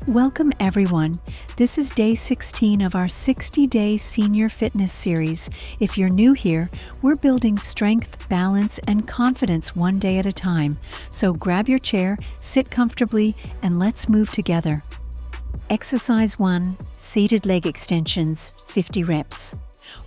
Welcome everyone. This is day 16 of our 60-day senior fitness series. If you're new here, we're building strength, balance, and confidence one day at a time. So grab your chair, sit comfortably, and let's move together. Exercise 1, seated leg extensions, 50 reps.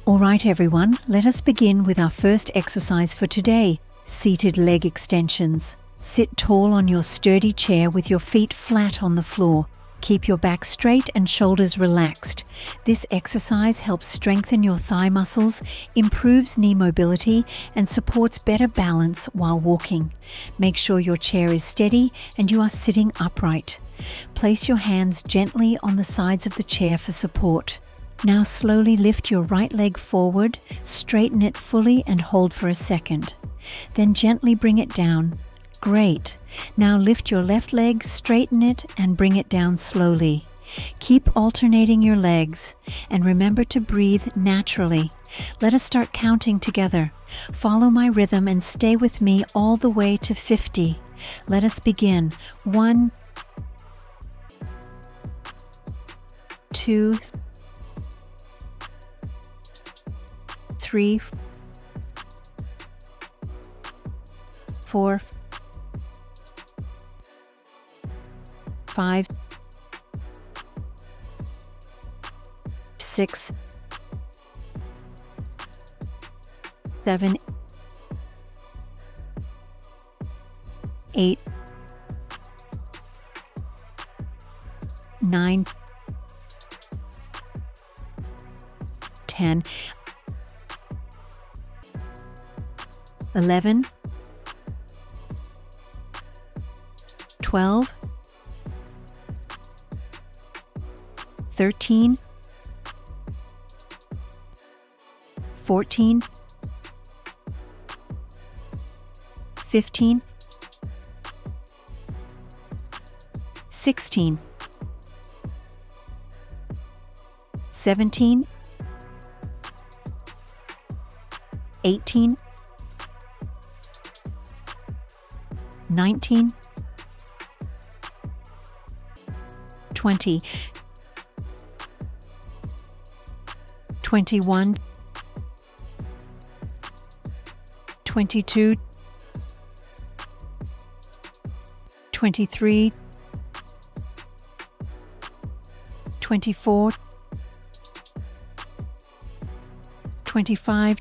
All right everyone, let us begin with our first exercise for today, seated leg extensions. Sit tall on your sturdy chair with your feet flat on the floor. Keep your back straight and shoulders relaxed. This exercise helps strengthen your thigh muscles, improves knee mobility, and supports better balance while walking. Make sure your chair is steady and you are sitting upright. Place your hands gently on the sides of the chair for support. Now slowly lift your right leg forward, straighten it fully and hold for a second. Then gently bring it down. Great. Now lift your left leg, straighten it, and bring it down slowly. Keep alternating your legs, and remember to breathe naturally. Let us start counting together. Follow my rhythm and stay with me all the way to 50. Let us begin. 1, 2, 3, 4, 5, 6, 7, 8, 9, 10, 11, 12, 13, 14, 15, 16, 17, 18, 19, 20, 21, 22, 23, 24, 25,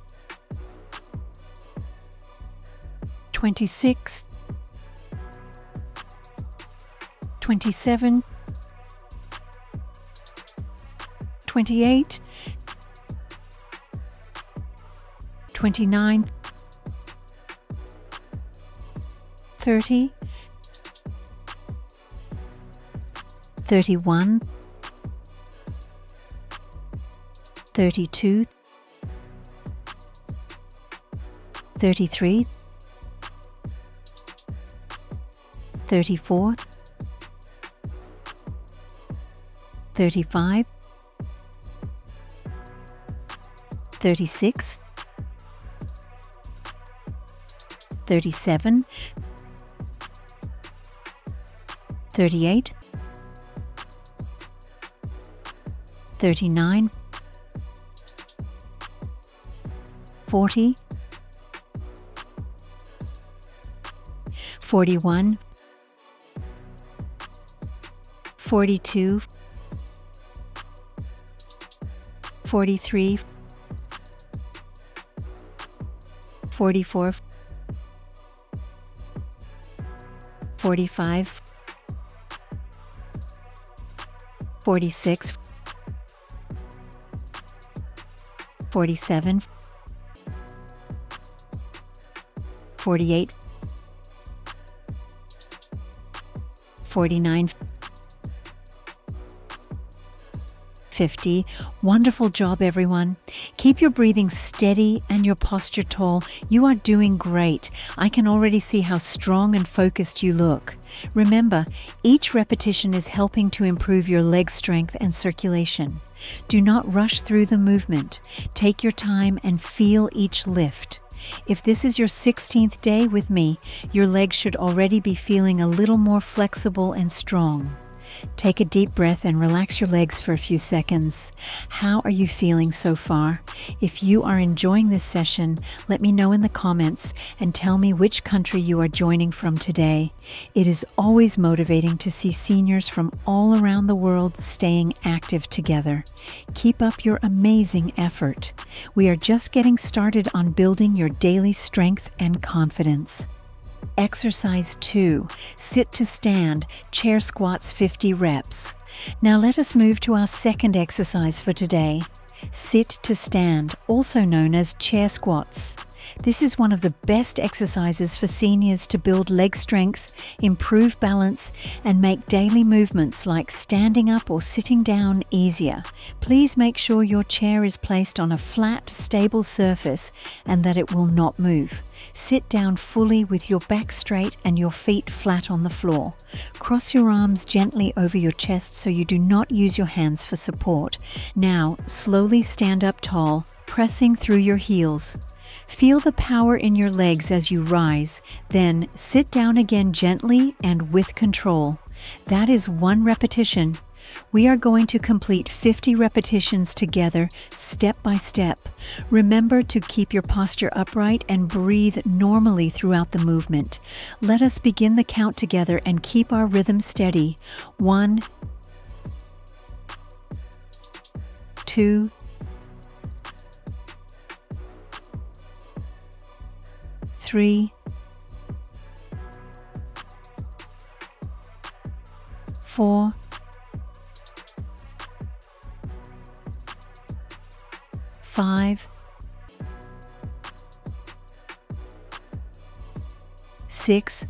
26, 27, 28, 29, 30, 31, 32, 33, 34, 35, 36, 37, 38, 39, 40, 41, 42, 43, 44, 45, 46, 47, 48, 49, 50. Wonderful job, everyone. Keep your breathing steady and your posture tall. You are doing great. I can already see how strong and focused you look. Remember, each repetition is helping to improve your leg strength and circulation. Do not rush through the movement. Take your time and feel each lift. If this is your 16th day with me, your legs should already be feeling a little more flexible and strong. Take a deep breath and relax your legs for a few seconds. How are you feeling so far? If you are enjoying this session, let me know in the comments and tell me which country you are joining from today. It is always motivating to see seniors from all around the world staying active together. Keep up your amazing effort. We are just getting started on building your daily strength and confidence. Exercise 2, sit to stand, chair squats 50 reps. Now let us move to our second exercise for today. Sit to stand, also known as chair squats. This is one of the best exercises for seniors to build leg strength, improve balance, and make daily movements like standing up or sitting down easier. Please make sure your chair is placed on a flat, stable surface and that it will not move. Sit down fully with your back straight and your feet flat on the floor. Cross your arms gently over your chest so you do not use your hands for support. Now, slowly stand up tall, pressing through your heels. Feel the power in your legs as you rise, then sit down again gently and with control. That is 1 repetition. We are going to complete 50 repetitions together, step by step. Remember to keep your posture upright and breathe normally throughout the movement. Let us begin the count together and keep our rhythm steady. 1, 2, 3, 4, 5, 6,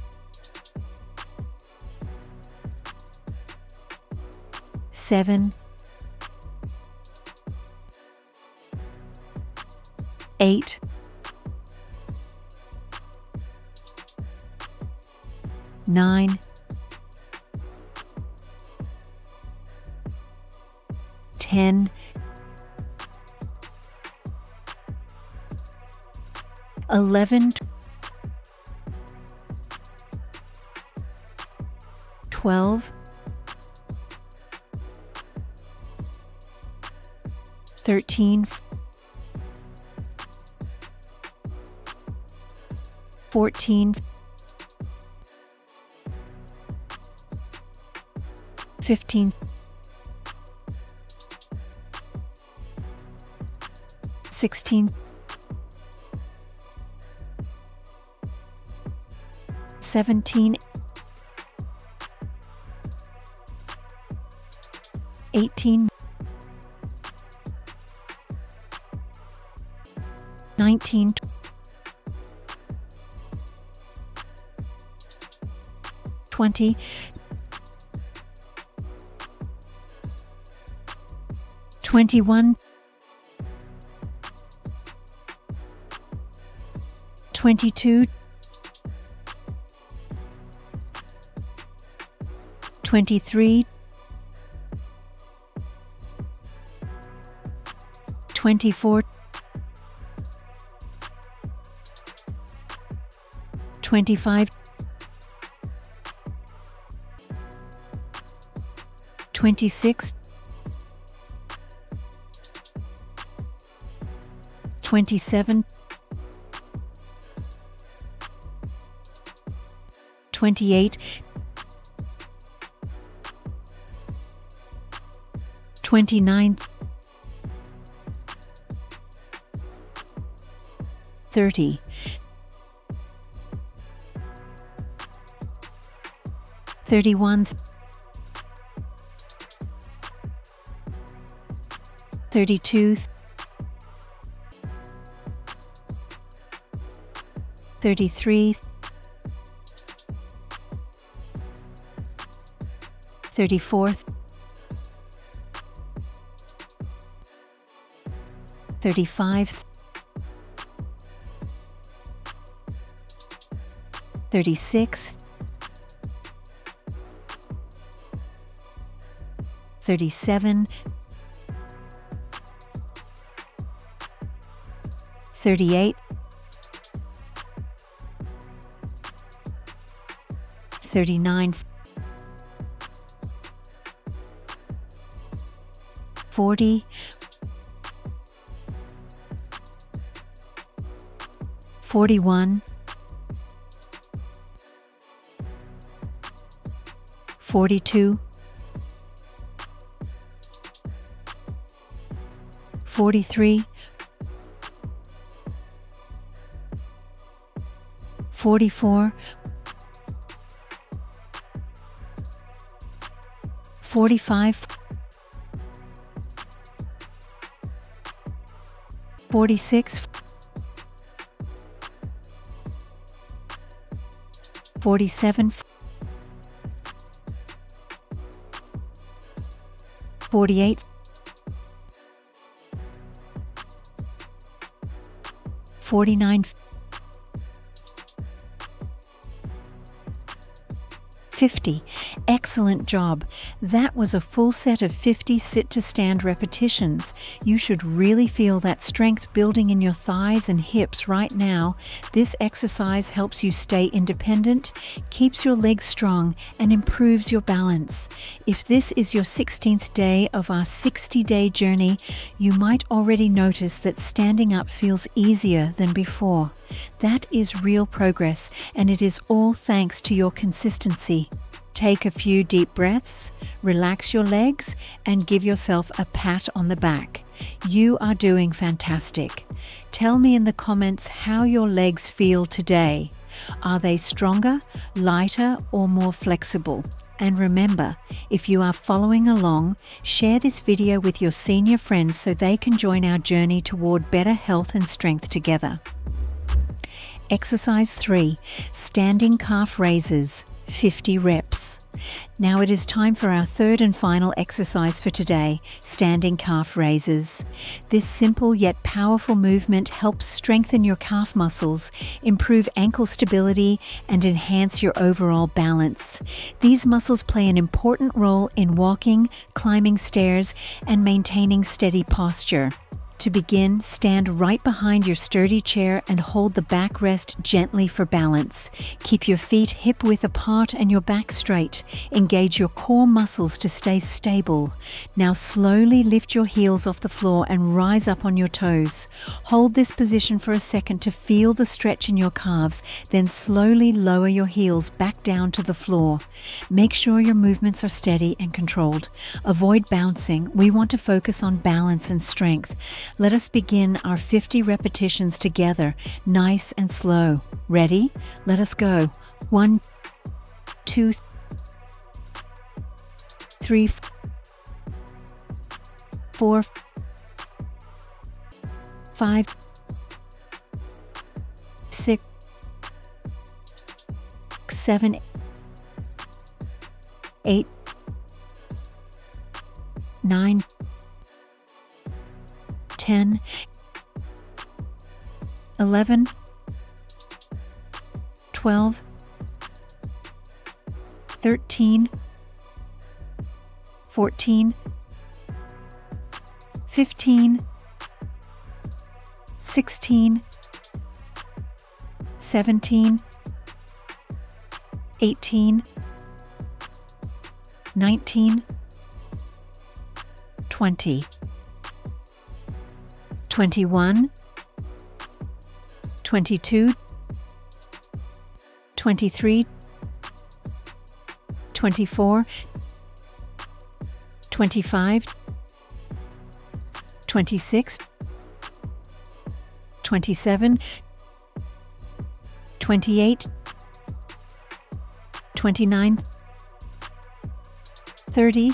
7, 8, 9, 10, 11, 12, 13, 14, 15, 16, 17, 18, 19, 20, 21, 22, 23, 24, 25, 26, 27, 28, 29, 30, 31, 32, 33, 34, 35, 36, 37, 38, 39, 40, 41, 42, 43, 44, 45, 46, 47, 48, 49, 50. Excellent job. That was a full set of 50 sit-to-stand repetitions. You should really feel that strength building in your thighs and hips right now. This exercise helps you stay independent, keeps your legs strong, and improves your balance. If this is your 16th day of our 60-day journey, you might already notice that standing up feels easier than before. That is real progress, and it is all thanks to your consistency. Take a few deep breaths, relax your legs, and give yourself a pat on the back. You are doing fantastic. Tell me in the comments how your legs feel today. Are they stronger, lighter, or more flexible? And remember, if you are following along, share this video with your senior friends so they can join our journey toward better health and strength together. Exercise 3, standing calf raises, 50 reps. Now it is time for our third and final exercise for today, standing calf raises. This simple yet powerful movement helps strengthen your calf muscles, improve ankle stability, and enhance your overall balance. These muscles play an important role in walking, climbing stairs, and maintaining steady posture. To begin, stand right behind your sturdy chair and hold the backrest gently for balance. Keep your feet hip-width apart and your back straight. Engage your core muscles to stay stable. Now slowly lift your heels off the floor and rise up on your toes. Hold this position for a second to feel the stretch in your calves, then slowly lower your heels back down to the floor. Make sure your movements are steady and controlled. Avoid bouncing. We want to focus on balance and strength. Let us begin our 50 repetitions together, nice and slow. Ready? Let us go. 1, 2, 3, 4, 5, 6, 7, 8, 9, 10, 11, 12, 13, 14, 15, 16, 17, 18, 19, 20. 21, 22, 23, 24, 25, 26, 27, 28, 29, 30,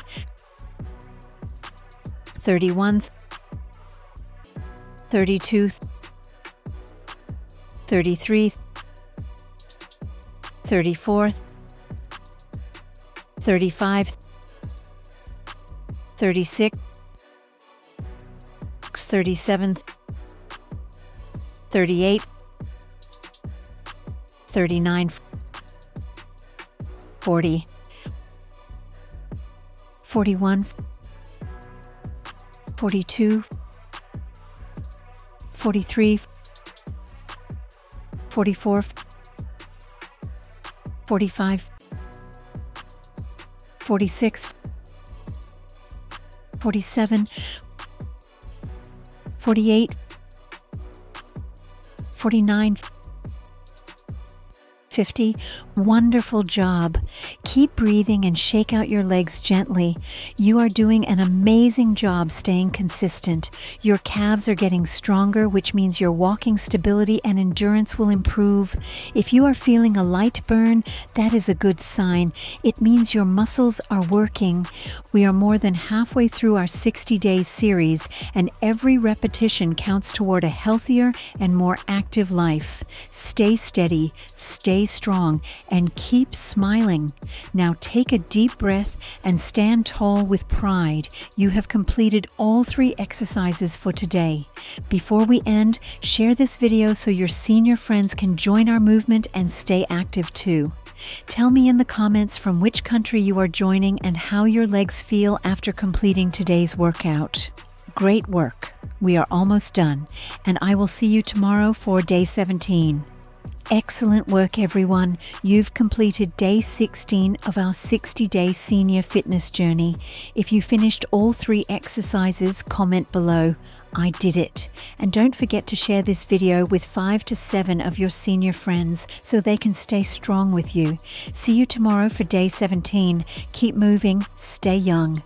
31, 32, 33, 34, 35, 36, 37, 38, 39, 40, 41, 42, 43, 44, 45, 46, 47, 48, 49, 50. Wonderful job. Keep breathing and shake out your legs gently. You are doing an amazing job staying consistent. Your calves are getting stronger, which means your walking stability and endurance will improve. If you are feeling a light burn, that is a good sign. It means your muscles are working. We are more than halfway through our 60-day series, and every repetition counts toward a healthier and more active life. Stay steady, stay strong, and keep smiling. Now take a deep breath and stand tall with pride. You have completed all 3 exercises for today. Before we end, share this video so your senior friends can join our movement and stay active too. Tell me in the comments from which country you are joining and how your legs feel after completing today's workout. Great work. We are almost done, and I will see you tomorrow for day 17. Excellent work, everyone. You've completed day 16 of our 60-day senior fitness journey. If you finished all 3 exercises, comment below, "I did it." And don't forget to share this video with 5 to 7 of your senior friends so they can stay strong with you. See you tomorrow for day 17. Keep moving, stay young.